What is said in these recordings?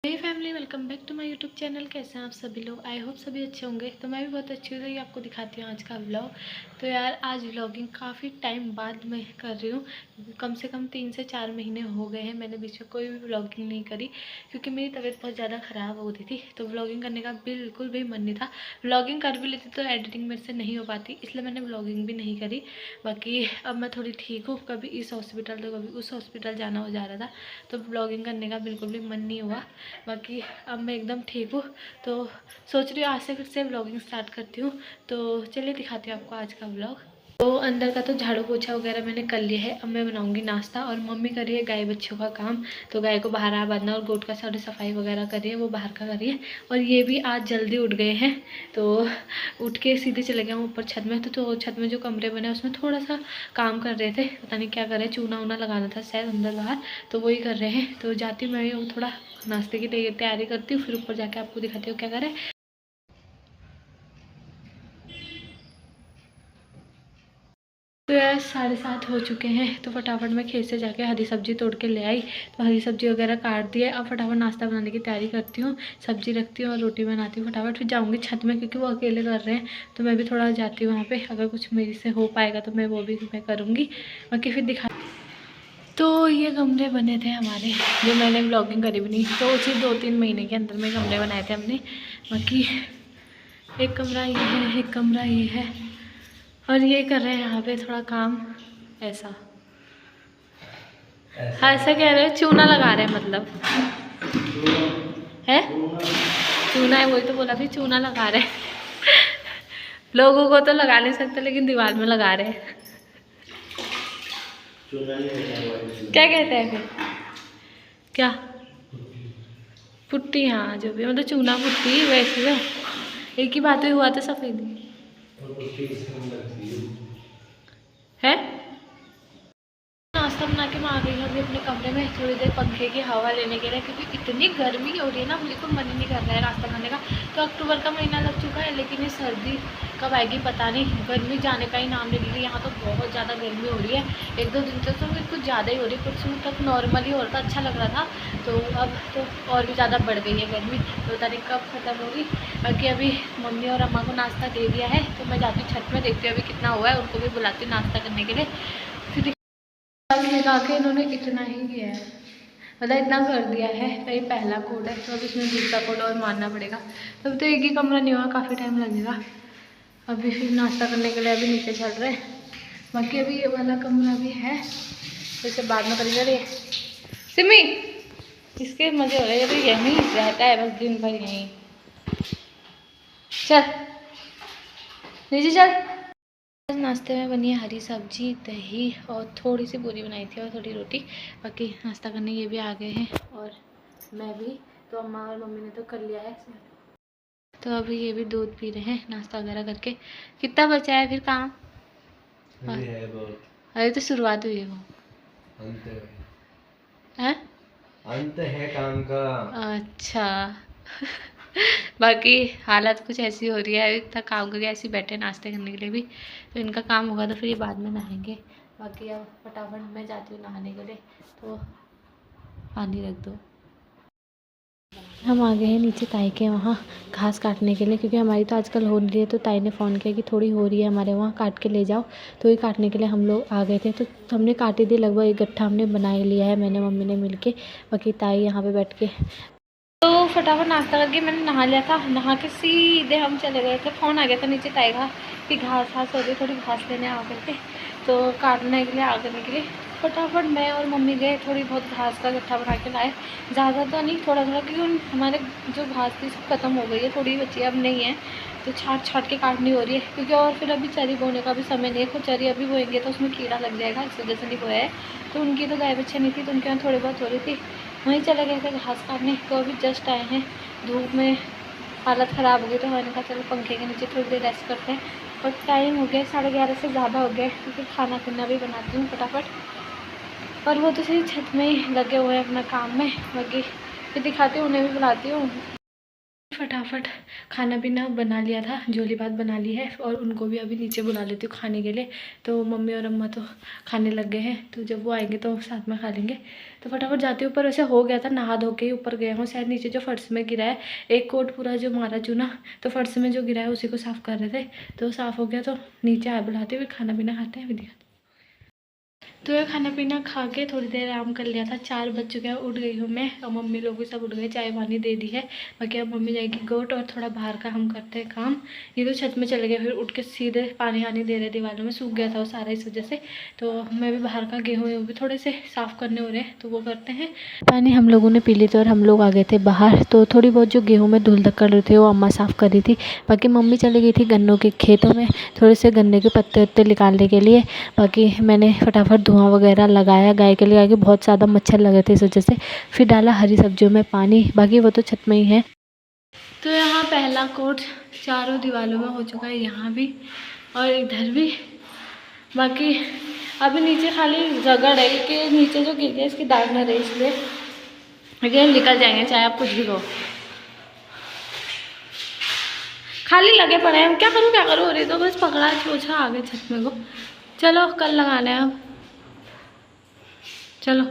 Hey family, welcome back to my YouTube channel. कैसे हैं आप सभी लोग? आई होप सभी अच्छे होंगे। तो मैं भी बहुत अच्छी हूँ। तो आपको दिखाती हूँ आज का व्लॉग। तो यार आज व्लॉगिंग काफ़ी टाइम बाद मैं कर रही हूँ। कम से कम 3 से 4 महीने हो गए हैं मैंने बीच में कोई भी व्लॉगिंग नहीं करी, क्योंकि मेरी तबीयत बहुत ज़्यादा ख़राब होती थी। तो व्लॉगिंग करने का बिल्कुल भी मन नहीं था। व्लॉगिंग कर भी लेती तो एडिटिंग मेरे से नहीं हो पाती, इसलिए मैंने व्लॉगिंग भी नहीं करी। बाकी अब मैं थोड़ी ठीक हूँ। कभी इस हॉस्पिटल तो कभी उस हॉस्पिटल जाना हो जा रहा था, तो व्लॉगिंग करने का बिल्कुल भी मन नहीं हुआ। बाकी अब मैं एकदम ठीक हूँ। तो सोच रही हूँ आज से फिर से व्लॉगिंग स्टार्ट करती हूँ। तो चलिए दिखाती हूँ आपको आज का व्लॉग। तो अंदर का तो झाड़ू पोछा वगैरह मैंने कर लिया है। अब मैं बनाऊंगी नाश्ता और मम्मी कर रही है गाय बच्चों का काम। तो गाय को बाहर आ बांधना और गोट का सारी सफाई वगैरह कर रही है, वो बाहर का कर रही है। और ये भी आज जल्दी उठ गए हैं, तो उठ के सीधे चले गए ऊपर छत में। तो छत में जो कमरे बने उसमें थोड़ा सा काम कर रहे थे, पता नहीं क्या कर रहे हैं, चूना वूना लगाना था शायद अंदर बाहर, तो वही कर रहे हैं। तो जाती हूँ मैं थोड़ा नाश्ते की तैयारी करती हूँ, फिर ऊपर जाके आपको दिखाती हूँ क्या करें। तो यार 7:30 हो चुके हैं। तो फटाफट मैं खेत से जाके हरी सब्जी तोड़ के ले आई। तो हरी सब्जी वगैरह काट दी है। अब फटाफट नाश्ता बनाने की तैयारी करती हूँ, सब्जी रखती हूँ और रोटी बनाती हूँ फटाफट। फिर जाऊँगी छत में, क्योंकि वो अकेले कर रहे हैं। तो मैं भी थोड़ा जाती हूँ वहाँ पे, अगर कुछ मेरी से हो पाएगा तो मैं वो भी मैं करूँगी। बाकी फिर दिखा। तो ये कमरे बने थे हमारे, जो मैंने ब्लॉगिंग करी भी नहीं, तो उसी 2-3 महीने के अंदर में कमरे बनाए थे हमने। बाकी एक कमरा ये है, एक कमरा ये है, और ये कर रहे हैं यहाँ पे थोड़ा काम ऐसा। हाँ ऐसा कह रहे हो, चूना लगा रहे हैं मतलब है, चूना है, वही तो बोला फिर चूना लगा रहे हैं। लोगों को तो लगा नहीं सकते, लेकिन दीवार में लगा रहे हैं। क्या कहते हैं फिर? क्या पुट्टी? हाँ जो भी, मतलब चूना पुट्टी वैसे तो एक ही बात हुई, हुआ तो सफेदी है। नाश्ता बना के मैं आ गई हूँ अभी अपने कमरे में, थोड़ी देर पंखे की हवा लेने के लिए, क्योंकि इतनी गर्मी हो रही है ना, बिल्कुल मन ही नहीं कर रहा है नाश्ता खाने का। तो अक्टूबर का महीना लग चुका है, लेकिन ये सर्दी कब आएगी पता नहीं, गर्मी जाने का ही नाम नहीं ले रही। यहाँ तो बहुत ज़्यादा गर्मी हो रही है। 1-2 दिन से तो कुछ ज़्यादा ही हो रही है, कुछ दिन तक नॉर्मल ही हो रहा था, अच्छा लग रहा था। तो अब तो और भी ज़्यादा बढ़ गई है गर्मी, 2 तारीख कब ख़त्म होगी। बाकी अभी मम्मी और अम्मा को नाश्ता दे दिया है, तो मैं जाती हूँ छत में, देखती हूँ अभी कितना हुआ है, उनको भी बुलाती हूँ नाश्ता करने के लिए। फिर लगा के इन्होंने इतना ही किया है, मतलब इतना कर दिया है। तो ये पहला कोड है, तो अब इसमें दूसरा कोड और मारना पड़ेगा। तब तो एक ही कमरा नहीं हुआ, काफ़ी टाइम लगेगा। अभी फिर नाश्ता करने के लिए अभी नीचे चल रहे हैं। बाकी अभी ये वाला कमरा भी है, तो इसे बाद में करेंगे। अरे सिमी, इसके मज़े हो रहे हैं, तो यहीं रहता है बस दिन भर यहीं। चल नीचे चल। नाश्ते में बनी है हरी सब्जी, दही और थोड़ी सी पूरी बनाई थी और थोड़ी रोटी। बाकी नाश्ता करने ये भी आ गए हैं और मैं भी। तो अम्मा और मम्मी ने तो कर लिया है, तो अभी ये भी दूध पी रहे हैं नाश्ता वगैरह करके। कितना बचा है फिर काम? है बहुत। अरे तो शुरुआत हुई है, वो अंत है काम का। अच्छा। बाकी हालत कुछ ऐसी हो रही है, इतना काम करके ऐसे बैठे नाश्ते करने के लिए भी। तो इनका काम होगा तो फिर ये बाद में नहाएंगे। बाकी अब फटाफट मैं जाती हूँ नहाने के लिए, तो पानी रख दो। हम आ गए हैं नीचे ताई के वहाँ घास काटने के लिए, क्योंकि हमारी तो आजकल हो नहीं रही है। तो ताई ने फ़ोन किया कि थोड़ी हो रही है हमारे वहाँ, काट के ले जाओ। तो ये काटने के लिए हम लोग आ गए थे। तो हमने काटी थी लगभग 1 गट्ठा हमने बना ही लिया है, मैंने मम्मी ने मिल के। बाकी ताई यहाँ पे बैठ के। तो फटाफट नाश्ता करके मैंने नहा लिया था। नहा के सीधे हम चले गए थे, फ़ोन आ गया था नीचे ताई का कि घास हो रही, थोड़ी घास लेने आ करके, तो काटने के लिए आ करने के लिए फटाफट मैं और मम्मी गए। थोड़ी बहुत घास का गट्ठा बना के लाए, ज़्यादा तो नहीं, थोड़ा थोड़ा, क्योंकि हमारे जो घास थी सब खत्म हो गई है, थोड़ी बची है, अब नहीं है। तो छाट के काटनी हो रही है, क्योंकि और फिर अभी चरी बोने का भी समय नहीं है। तो चरी अभी बोएंगे तो उसमें कीड़ा लग जाएगा, इस वजह से नहीं बोया है। तो उनकी तो गाय बच्चे नहीं थी, तो उनके यहाँ थोड़ी बहुत हो रही थी, वहीं चले गए थे घास काटने। तो अभी जस्ट आए हैं, धूप में हालत ख़राब हो गई, तो मैंने कहा चलो पंखे के नीचे थोड़ी देर रेस्ट करते हैं। और टाइम हो गया 11:30 से ज़्यादा हो गया, क्योंकि खाना पीना भी बनाती हूँ फटाफट। और वो तो सिर्फ छत में ही लगे हुए हैं अपना काम में। बाकी फिर दिखाती हूँ, उन्हें भी बुलाती हूँ। फटाफट खाना पीना बना लिया था, जोली भात बना ली है और उनको भी अभी नीचे बुला लेती हूँ खाने के लिए। तो मम्मी और अम्मा तो खाने लग गए हैं, तो जब वो आएंगे तो साथ में खा लेंगे। तो फटाफट जाती हूँ। ऊपर वैसे हो गया था, नहा धो के ही ऊपर गया हूँ। शायद नीचे जो फर्श में गिरा है एक कोट पूरा जो मारा चूना, तो फर्श में जो गिरा है उसी को साफ़ कर रहे थे, तो साफ़ हो गया। तो नीचे आए बुलाते हुए खाना पीना खाते हैं, विधि। तो ये खाना पीना खा के थोड़ी देर आराम कर लिया था। 4 बज चुके हैं, उठ गई हूँ मैं और मम्मी लोग भी सब उठ गए, चाय पानी दे दी है। बाकी अब मम्मी जाएगी गोट और थोड़ा बाहर का हम करते हैं काम। ये तो छत में चले गए, फिर उठ के सीधे पानी आनी दे रहे, दीवारों में सूख गया था वो सारा इस वजह से। तो मैं भी बाहर का गेहूँ भी थोड़े से साफ़ करने हो रहे हैं, तो वो करते हैं। पानी हम लोगों ने पी ली थी और हम लोग आ गए थे बाहर। तो थोड़ी बहुत जो गेहूँ में धुल धक्कर रहे थे वो अम्मा साफ़ कर रही थी। बाकी मम्मी चली गई थी गन्नों के खेतों में थोड़े से गन्ने के पत्ते वत्ते निकालने के लिए। बाकी मैंने फटाफट धुआं वगैरह लगाया गाय के लिए, आगे बहुत ज़्यादा मच्छर लगे थे इस वजह से। फिर डाला हरी सब्जियों में पानी, बाकी वो तो छत में ही है। तो यहाँ पहला कोट चारों दीवारों में हो चुका है, यहाँ भी और इधर भी। बाकी अभी नीचे खाली जगह है कि नीचे जो गिर गया इसकी दाग न रहे, इसलिए अगेन निकल जाएंगे चाहे आप कुछ भी कहो। खाली लगे पड़े हैं, क्या करूँ हो रही तो बस पकड़ा पोछा आ गए छत में को। चलो कल लगाना है अब, चलो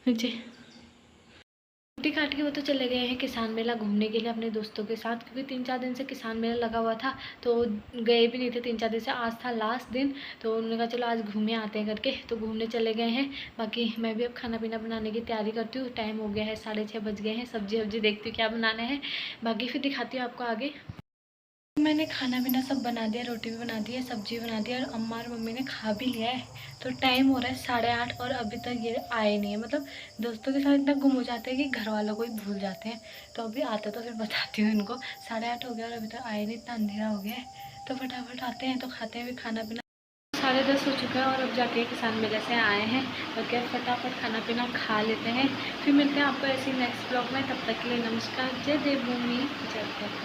नीचे। रोटी काट के वो तो चले गए हैं किसान मेला घूमने के लिए अपने दोस्तों के साथ, क्योंकि 3-4 दिन से किसान मेला लगा हुआ था तो गए भी नहीं थे 3-4 दिन से। आज था लास्ट दिन, तो उन्होंने कहा चलो आज घूमे आते हैं करके, तो घूमने चले गए हैं। बाकी मैं भी अब खाना पीना बनाने की तैयारी करती हूँ। टाइम हो गया है, 6:30 बज गए हैं। सब्जी वब्जी देखती हूँ क्या बनाना है, बाकी फिर दिखाती हूँ आपको आगे। मैंने खाना पीना सब बना दिया, रोटी भी बना दी है, सब्जी भी बना दी है और अम्मा और मम्मी ने खा भी लिया है। तो टाइम हो रहा है 8:30 और अभी तक ये आए नहीं है। मतलब दोस्तों के साथ इतना गुम हो जाते हैं कि घर वालों को ही भूल जाते हैं। तो अभी आते तो फिर बताती हूँ इनको। 8:30 हो गया और अभी तक आए नहीं, इतना अंधेरा हो गया है। तो फटाफट आते हैं तो खाते हैं भी खाना पीना। 10:30 हो चुका है और अब जाके किसान मेले से आए हैं, तो क्या फटाफट खाना पीना खा लेते हैं। फिर मिलते हैं आपको ऐसे नेक्स्ट ब्लॉग में, तब तक के लिए नमस्कार। जय देवभूमि, जय।